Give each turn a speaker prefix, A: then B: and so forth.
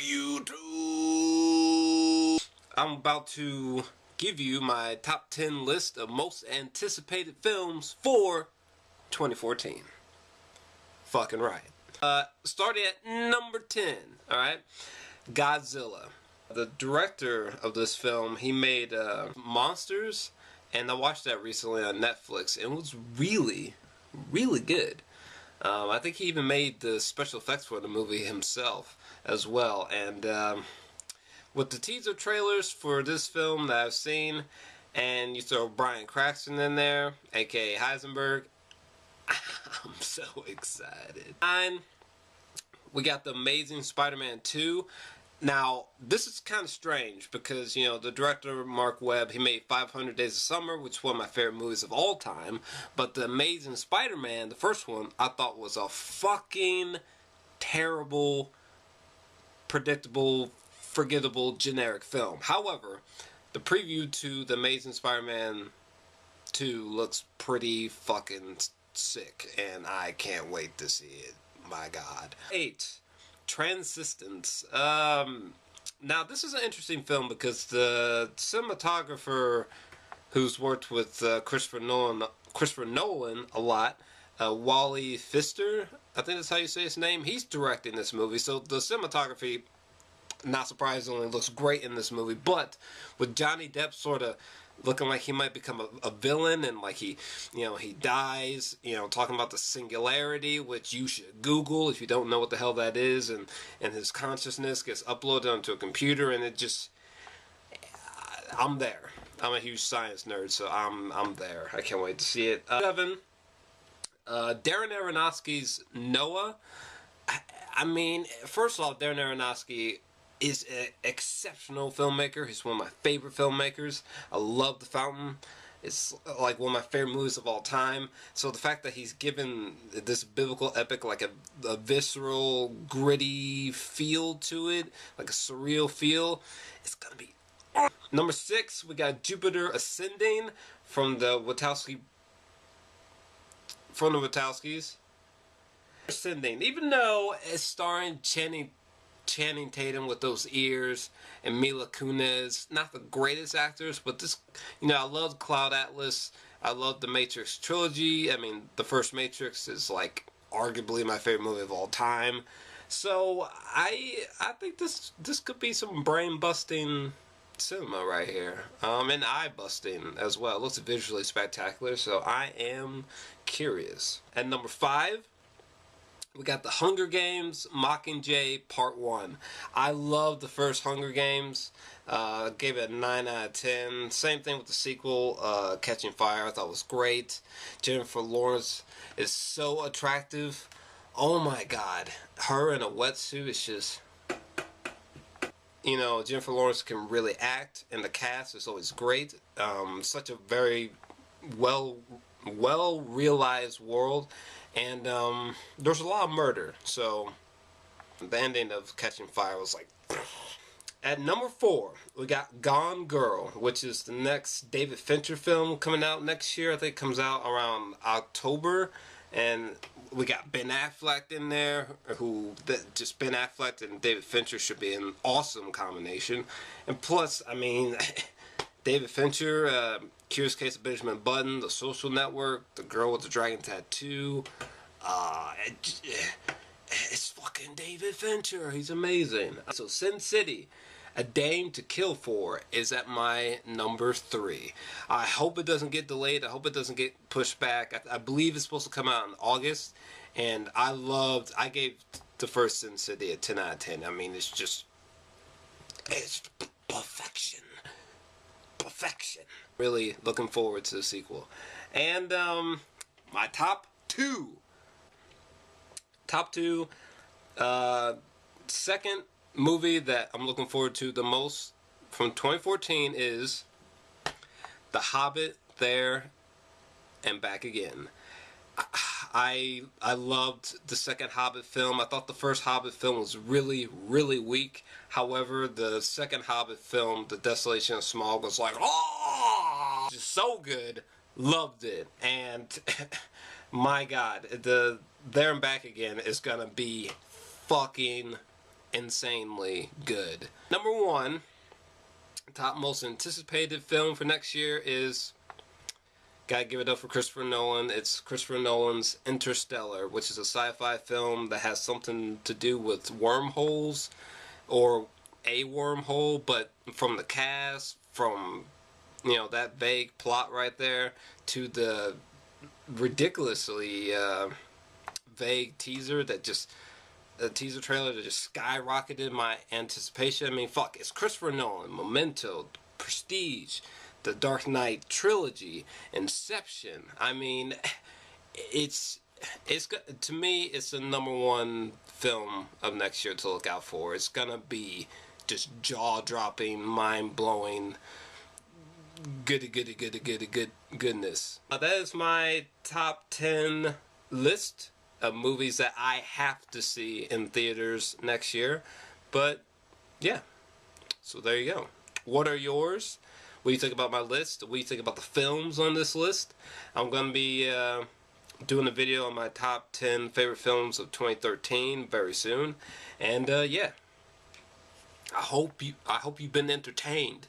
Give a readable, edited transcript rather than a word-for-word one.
A: YouTube. I'm about to give you my top 10 list of most anticipated films for 2014. Fucking right. Starting at number 10, alright? Godzilla. The director of this film, he made Monsters, and I watched that recently on Netflix, and it was really, really good. I think he even made the special effects for the movie himself as well. And with the teaser trailers for this film that I've seen, and you throw Bryan Cranston in there, aka Heisenberg, I'm so excited. And we got the Amazing Spider-Man 2. Now, this is kind of strange because, you know, the director, Mark Webb, he made 500 Days of Summer, which is one of my favorite movies of all time. But the Amazing Spider-Man, the first one, I thought was a fucking terrible, predictable, forgettable, generic film. However, the preview to the Amazing Spider-Man 2 looks pretty fucking sick, and I can't wait to see it. My God. 8. Transcendence. Now this is an interesting film because the cinematographer who's worked with Christopher Nolan a lot, Wally Pfister, I think that's how you say his name, he's directing this movie, so the cinematography, not surprisingly, looks great in this movie. But with Johnny Depp sort of looking like he might become a villain, and like he dies, talking about the singularity, which you should Google if you don't know what the hell that is, and his consciousness gets uploaded onto a computer, and it just, I'm there. I'm a huge science nerd, so I'm there. I can't wait to see it. 7. Darren Aronofsky's Noah. I mean, first off, Darren Aronofsky is an exceptional filmmaker. He's one of my favorite filmmakers. I love The Fountain. It's like one of my favorite movies of all time. So the fact that he's given this biblical epic like a visceral, gritty feel to it, like a surreal feel, it's gonna be awesome. Number 6, we got Jupiter Ascending from the Wachowskis. Ascending, even though it's starring Channing Tatum with those ears, and Mila Kunis, not the greatest actors, but this, I love Cloud Atlas, I love the Matrix trilogy. I mean, the first Matrix is like arguably my favorite movie of all time. So I think this could be some brain busting cinema right here, and eye busting as well. It looks visually spectacular, so I am curious. And number 5, we got the Hunger Games Mockingjay Part 1. I love the first Hunger Games. Gave it a 9 out of 10. Same thing with the sequel, Catching Fire. I thought it was great. Jennifer Lawrence is so attractive. Oh my God. Her in a wetsuit is just... Jennifer Lawrence can really act, and the cast is always great. Such a very well realized world. And there's a lot of murder, so the ending of Catching Fire was like... At number 4, we got Gone Girl, which is the next David Fincher film coming out next year. I think it comes out around October. And we got Ben Affleck in there, just Ben Affleck and David Fincher should be an awesome combination. And plus, I mean, David Fincher, Curious Case of Benjamin Button, The Social Network, The Girl with the Dragon Tattoo. It's fucking David Fincher. He's amazing. So Sin City, A Dame to Kill For, is at my number 3. I hope it doesn't get delayed. I hope it doesn't get pushed back. I believe it's supposed to come out in August. And I gave the first Sin City a 10 out of 10. I mean, it's perfection. Perfection. Really looking forward to the sequel. And my top 2. Second movie that I'm looking forward to the most from 2014 is The Hobbit, There and Back Again. I loved the second Hobbit film. I thought the first Hobbit film was really, really weak. However, the second Hobbit film, The Desolation of Smaug, was like, oh, just so good. Loved it. And my God, the There and Back Again is gonna be fucking insanely good. Number one, top most anticipated film for next year is, gotta give it up for Christopher Nolan. It's Christopher Nolan's Interstellar, which is a sci-fi film that has something to do with wormholes, or a wormhole, but from the cast, from, you know, that vague plot right there, to the ridiculously vague teaser that just, a teaser trailer that just skyrocketed my anticipation. I mean, fuck, it's Christopher Nolan, Memento, Prestige, the Dark Knight trilogy, Inception. I mean, it's to me, it's the number one film of next year to look out for. It's gonna be just jaw-dropping, mind-blowing, goodness. That is my top 10 list of movies that I have to see in theaters next year. But yeah, so there you go. What are yours? What do you think about my list? What do you think about the films on this list? I'm gonna be doing a video on my top 10 favorite films of 2013 very soon. And yeah, I hope you've been entertained.